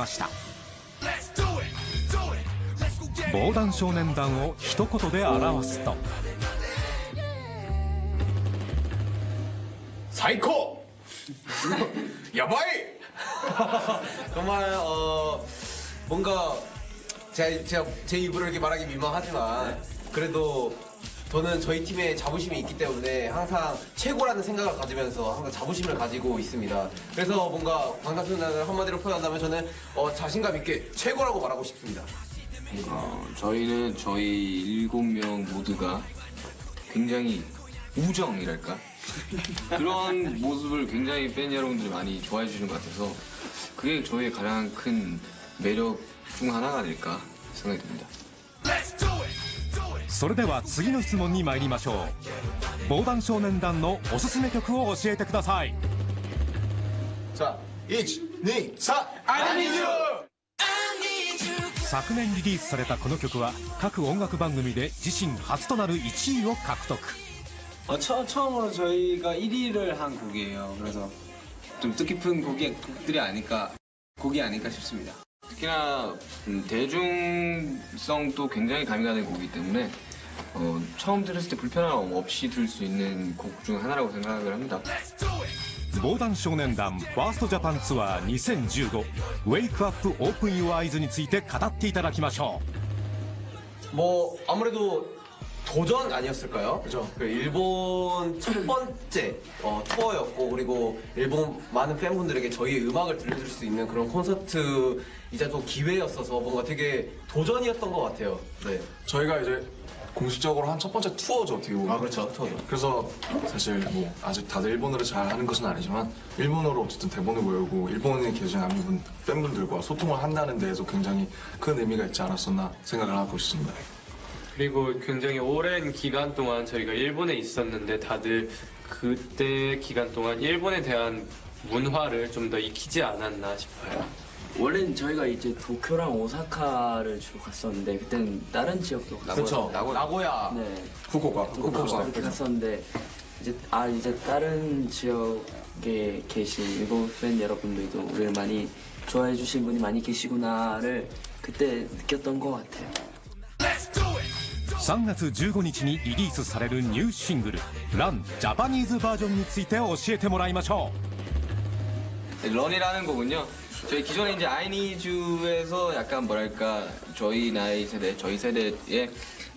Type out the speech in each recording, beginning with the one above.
ました。防弾少年団を一言で表すと、最高야바이 정말 뭔가 제 입으로 이렇게 말하기 민망하지만 그래도 저는 저희 팀에 자부심이 있기 때문에 항상 최고라는 생각을 가지면서 항상 자부심을 가지고 있습니다. 그래서 뭔가 방탄소년단을 한마디로 표현한다면 저는 자신감 있게 최고라고 말하고 싶습니다. 저희는 저희 7명 모두가 굉장히 우정이랄까? 그런 모습을 굉장히 팬 여러분들이 많이 좋아해 주시는 것 같아서 그게 저희의 가장 큰 매력 중 하나가 아닐까 생각이 듭니다. それでは次の質問に参りましょう。防弾少年団のおすすめ曲を教えてください。 자 1, 2, 3 I need you! 昨年リリースされたこの曲は各音楽番組で自身初となる1位を獲得。 처음으로 저희가 1위를 한 곡이에요. 그래서 좀 뜻깊은 곡들이 아닐까, 곡이 아닐까 싶습니다. 특히나 대중성도 굉장히 가미가 된 곡이기 때문에 처음 들었을 때 불편함 없이 들을 수 있는 곡 중 하나라고 생각을 합니다. 防弾少年団ファーストジャパンツアー2015 Wake Up Open Your Eyesについて語っていただきましょう。뭐 아무래도 도전 아니었을까요? 그죠? 일본 첫 번째 투어였고 그리고 일본 많은 팬분들에게 저희의 음악을 들려줄 수 있는 그런 콘서트이자 또 기회였어서 뭔가 되게 도전이었던 것 같아요. 네. 저희가 이제 공식적으로 한 첫 번째 투어죠, 어떻게 보면. 그렇죠, 투어죠. 그래서 사실 뭐 아직 다들 일본어를 잘 하는 것은 아니지만 일본어로 어쨌든 대본을 외우고 일본에 계신 팬분들과 소통을 한다는 데에서 굉장히 큰 의미가 있지 않았었나 생각을 하고 있습니다. 그리고 굉장히 오랜 기간 동안 저희가 일본에 있었는데 다들 그때 기간 동안 일본에 대한 문화를 좀 더 익히지 않았나 싶어요. 원래는 저희가 이제 도쿄랑 오사카를 주로 갔었는데 그때는 다른 지역도 그렇죠. 나고야, 네, 후쿠오카 이렇게 갔었는데 이제 다른 지역에 계신 일본 팬 여러분들도 우리를 많이 좋아해 주신 분이 많이 계시구나를 그때 느꼈던 것 같아요. 3月15日にリリースされるニューシングル「런ジャパニーズバージョンについて教えてもらいましょう。런이라는 곡은요. 저희 기존에 이제 I Need You에서 약간 뭐랄까 저희 나이 세대, 저희 세대의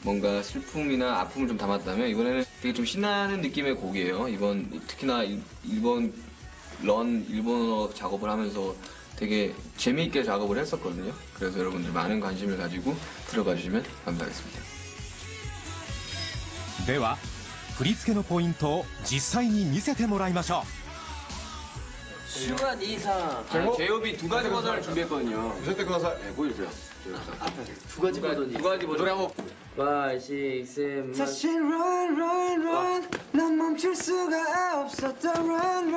뭔가 슬픔이나 아픔을 좀 담았다면 이번에는 되게 좀 신나는 느낌의 곡이에요. 특히나 일본어 작업을 하면서 되게 재미있게 작업을 했었거든요. 그래서 여러분들 많은 관심을 가지고 들어봐 주시면 감사하겠습니다. では振り付けのポイントを実際に見せてもらいましょう。 슈가 니상 제이홉이 2가지 버전을 준비했거든요. 네, 보여주세요. 2가지 버전이 2가지 버전. 노래 한번 5, 6, 7 사실 run 난 멈출 수가 없었던 run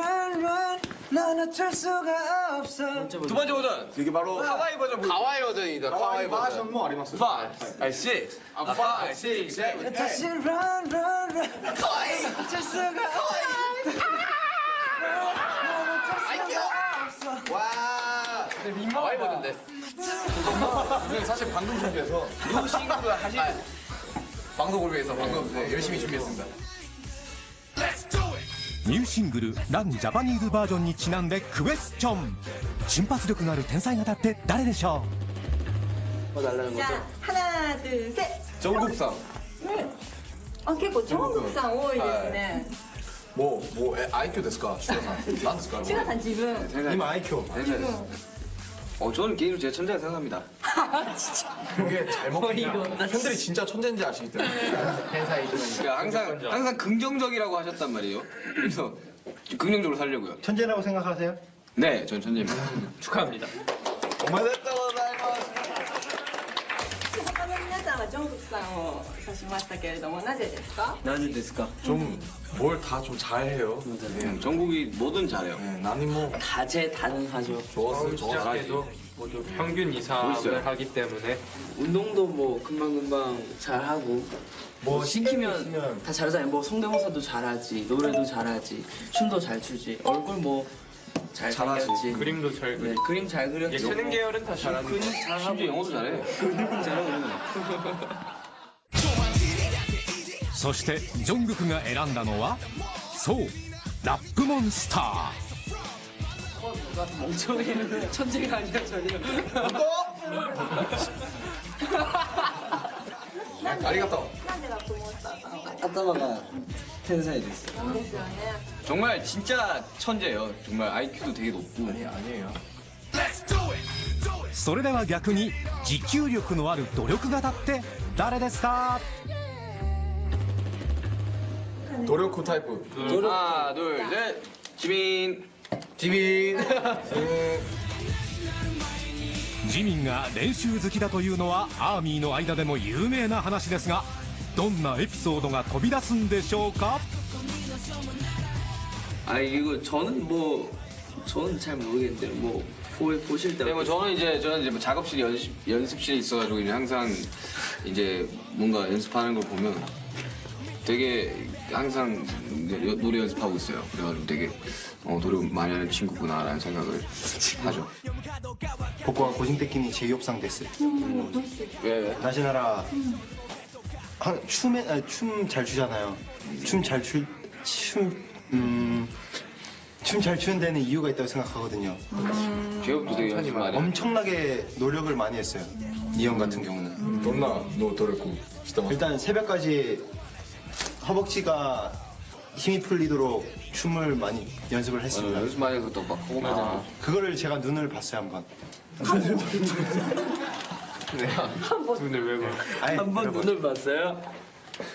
난 어쩔 수가 없어. 두 번째 버전. 이게 바로 하와이 버전. 가와이 버전이다. 가와이 버전. 뭐 아리마스. 5, 6, 7. 다시 run 가와이 어쩔 수가 와. 가와이 버전인데. 사실 방금 준비해서 뉴 싱글을 하실 방송을 위해서 방금 열심히 준비했습니다. ニューシングル「ランジャパニーズバージョン」にちなんでクエスチョン。瞬発力のある天才型って誰でしょう。 자, 하나, 둘, 셋. 정국상.結構 정국상 多いですね. 뭐 아이큐 ですか? 슈가산. 난 ですか? 슈가산 지금. 이마 아이큐. 저는 개인으로 제가 천재라 생각합니다. 진짜. 그게 잘 먹히냐. 팬들이 진짜 천재인지 아시기 때문에. 그러니까 항상 긍정적이라고 하셨단 말이에요. 그래서 긍정적으로 살려고요. 천재라고 생각하세요? 네, 전 천재입니다. 축하합니다. おめでとうございます。他の皆さんは 정국상を指しましたけれどもなぜですか? 나는 됐을까? 좀 뭘 다 좀 잘해요. 전국이 뭐든 잘해요. 네, 나는 뭐 다재다능하죠. 좋았어요. 시작해도 모두 평균 이상을 하기 때문에 운동도 뭐 금방금방 잘하고 뭐 시키면 다 잘하잖아요. 뭐 성대모사도 잘하지, 노래도 잘하지, 춤도 잘 추지. 얼굴 뭐 잘 잘하지. 생겼지. 그림도 잘 네, 그리고. 그림 잘 그렸죠. 예체능 계열은 다 잘하는. 심지어 영어도 잘해. そしてジョングクが選んだのはそうラップモンスタ 멍청해. 천재가 아니야 전혀. 아리가또. なんでラップモンスターさんが頭が天才です。ですよね。 정말 진짜 천재예요. 정말 IQ도 되게 높고. 아니에요. ーそれでは逆に持久力のある努力型って誰ですか 도료쿠 타입. 하나, 둘, 셋. 지민. 지민. ジミンが練習好きだというのはアーミーの間でも有名な話ですがどんなエピソードが飛び出すんでしょうか 아 이거 저는 잘 모르겠는데 뭐 보실 때. 네, 뭐 저는 이제 뭐 작업실 연습실에 있어가지고 이제 항상 이제 뭔가 연습하는 걸 보면 되게 항상 이제 노래 연습하고 있어요. 그래가지고 되게 노력 많이 하는 친구구나라는 생각을 하죠. 僕は個人的にチェイヨプさんです。 왜? 나시나라 춤 잘 추잖아요. 춤 잘 추는 데는 이유가 있다고 생각하거든요. 제업도 되게 연습 많이 하고. 엄청나게 노력을 많이 했어요. 이 형 같은 경우는. 돈나 노 도료쿠. 일단 새벽까지 허벅지가 힘이 풀리도록 춤을 많이 연습을 했습니다. 연습 많이 해서 또막 하고 맞아. 그거를 제가 눈을 봤어요 한번. 눈을 왜 봐? 한 번 눈을 봤어요?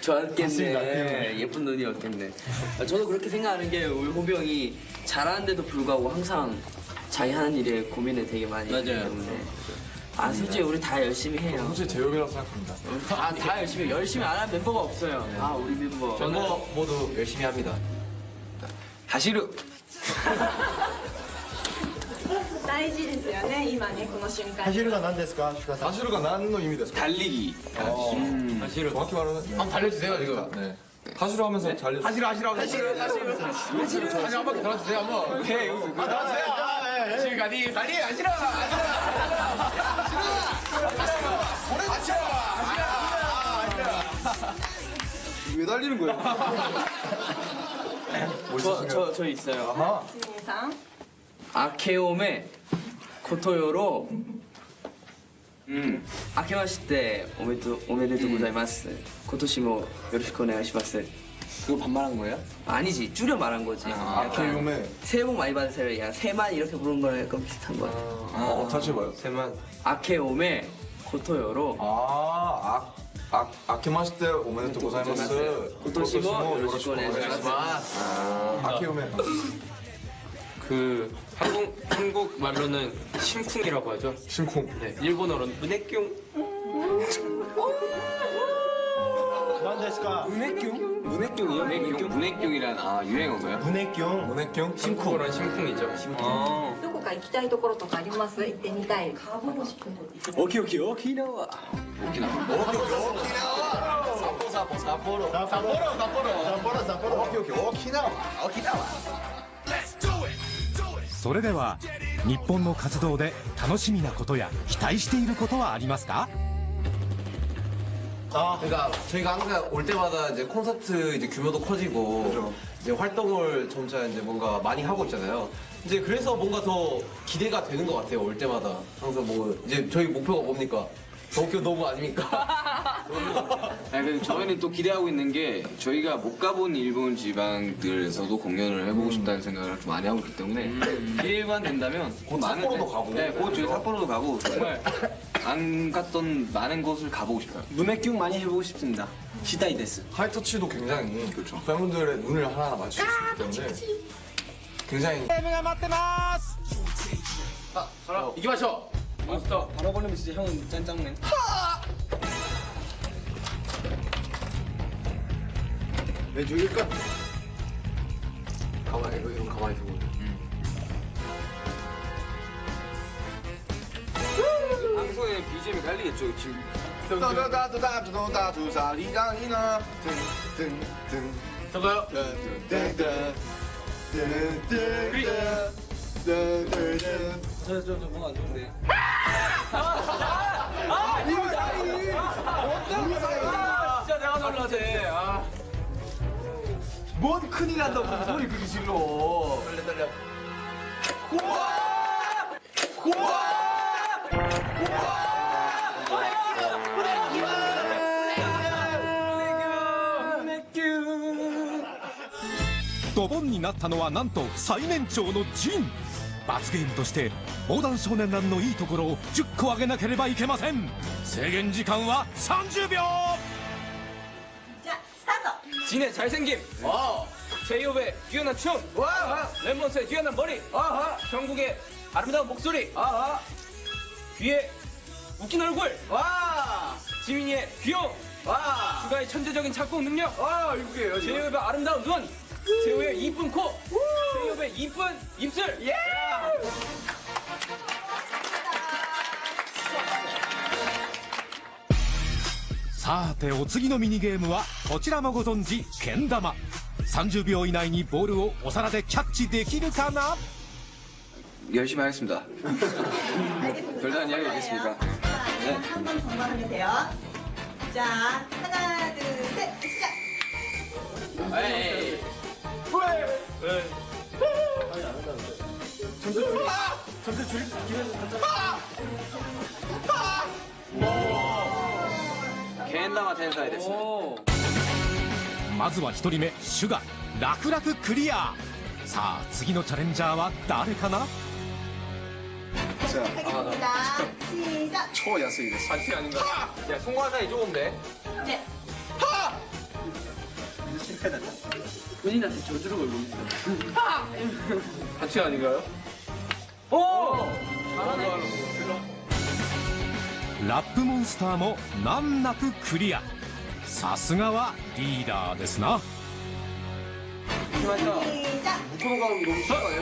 좋았겠네. 봤습니다. 예쁜 눈이었겠네. 저도 그렇게 생각하는 게 우리 호비 형이 잘하는데도 불구하고 항상 자기 하는 일에 고민을 되게 많이 하기 때문에 솔직히 우리 다 열심히 해요. 사실 제 욕이라고 생각합니다. 다 열심히 안 하는 멤버가 없어요. 우리 멤버. 멤버 모두 열심히 합니다. 하시르. 大事ですよね、今ね、この瞬間。 사실은 난 데스까 슈가 사. 사실가 난노 의미 됐어. 달리기. 사실은 정확히 말하면 한번 달려주세요 지금. 네. 하시로 하면서 달려. 하시로 한 바퀴 돌아주세요 한번. 네, 돌아주세요. 지금 가니 하시로. 왜 달리는 거야? 저 있어요. ジミンさん。 아케오메 코토요로 아케마시테 오메데토 고자이마스 코토시모 요로시쿠 오네가시마스. 그거 반말한 거예요? 아니지, 줄여 말한 거지. 아케오메. 새해 복 많이 받으세요. 야, 새만 이렇게 부르는 거랑 약간 비슷한 거야. 다시 해봐요. 세만. 아케오메 코토요로 아케마시테 오메데토 고자이마스. 코토시모 요로시쿠 오네가시마스. 아케오메. 그 한국 말로는 심쿵이라고 하죠. 심쿵. 네, 일본어로는 문해뀨. 난 데스까. 문해경이요? 문해경이란 유행어인가요? 문해경. 문해경. 한국어로는 심쿵이죠. どこか行きたいところとかあります？行ってみたい。 오키오키 오키나와. 오키나와. それでは日本の活動で楽しみなことや期待していることはありますか 그러니까 저희가 항상 올 때마다 이제 콘서트 이제 규모도 커지고 이제 활동을 점차 이제 뭔가 많이 하고 있잖아요. 이제 그래서 뭔가 더 기대가 되는 것 같아요. 올 때마다 항상 뭐 이제 저희 목표가 뭡니까? 도쿄 노무 아닙니까? 근데 저희는 또 기대하고 있는 게 저희가 못 가본 일본 지방들에서도 공연을 해보고 싶다는 생각을 좀 많이 하고 있기 때문에 기회만 된다면 곧 삿포로도 가고. 네, 곧 저희 삿포로도 가고 정말 안 갔던 많은 곳을 가보고 싶어요. 문해경 많이 해보고 싶습니다. 시다이 데스. 하이터치도 굉장히 그렇죠. 팬분들의 눈을 하나하나 맞출 수 있기 때문에 굉장히 이기 마셔. 몬스터. 바로 걸리면 진짜 형은 짠짱맨. 왜 죽일까? 가만히 이건 가만히 두고. 방송에 BGM이 깔리겠죠 지금. 저거요. 진짜 내가 놀라네. 뭔 큰일 난다고 무슨 소리 그리 질러. 떨려.ドボンになったのはなんと最年長のジン。罰ゲームとして防弾少年団のいいところを10個上げなければいけません。制限時間は30秒。じゃあスタート。 진의 잘생김. 제이홉의 뛰어난 춤. 랩몬스의 뛰어난 머리. 정국의 아름다운 목소리. 귀의 웃긴 얼굴. 지민이의 귀여움. 주가의 천재적인 작곡 능력. 제이홉의 아름다운 눈. 제이홉의 이쁜 코. 제이홉의 이쁜 입술. 예! さてお次のミニゲームはこちらもご存知けん玉。30秒以内にボールをお皿でキャッチできるかな。 열심히 하겠습니다. 별다른 이야기 없겠습니까? 네. 한번 정말하면 돼요. 자, 하나, 둘, 셋, 시작. 에이. 겐다마 텐사이です. まずは1人目シュガ楽々クリア。さあ次のチャレンジャーは誰かな。 하겠습니다. 시작. 초야스이です. 같이 아닌가? 야, 송화사이 좋은데? 네. 본인한테 저주를 걸고 있어. 같이 아닌가요? 잘하네. ラップモンスターも難なくクリア。さすがはリーダーですな。 시작. 무코노가 너무 쉬운 거 아니야?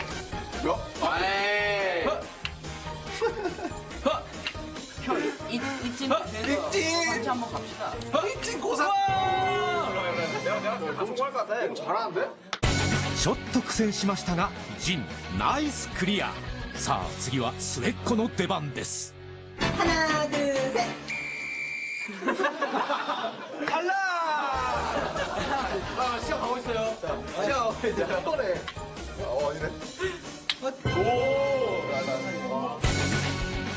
이찐 같이 한번 갑시다. 이찐 고사! 내가 성공할 것 같아. 이거 잘하는데? ちょっと苦戦しましたがジンナイスクリア。さあ次は末っ子の出番です。 하나, 둘, 셋. 달라! 시간 가고 있어요. 시간 가고 있어요. 또래. 아니네.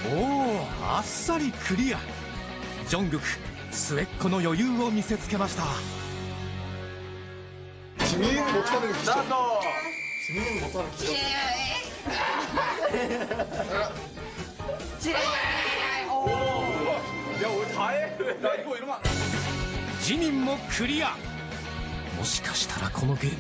おおあっさりクリア。ジョングク末っ子の余裕を見せつけました。 지민 못하는 기죠 나도! 지민은 못하는 기죠 야, 오늘 잘해? 나 이거 이러면. ジミンもクリア。もしかしたらこのゲーム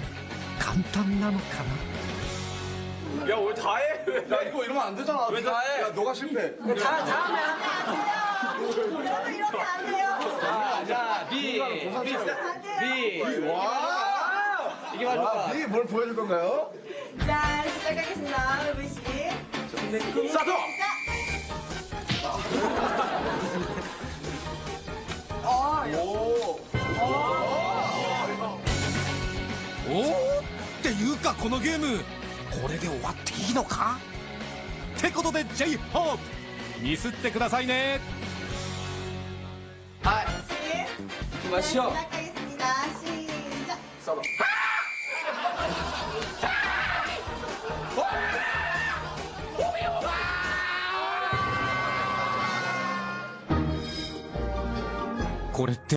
簡単なのかな。 야, 오늘 잘해? 나 이거 이러면 안 되잖아. 왜 잘해? 야 너가 실패. 잘하면 안 돼요. 여러분 이러면 안 돼요. 자, 비. 와. 이게 맞을까? 뭘 보여줄 건가요? 자, 시작하겠습니다. 루비 씨. 스타트!おおっていうかこのゲームこれで終わっていいのかってことで J−HOPE ミスってくださいね。 마시오. 시작하겠습니다. 시작. 써봐.これって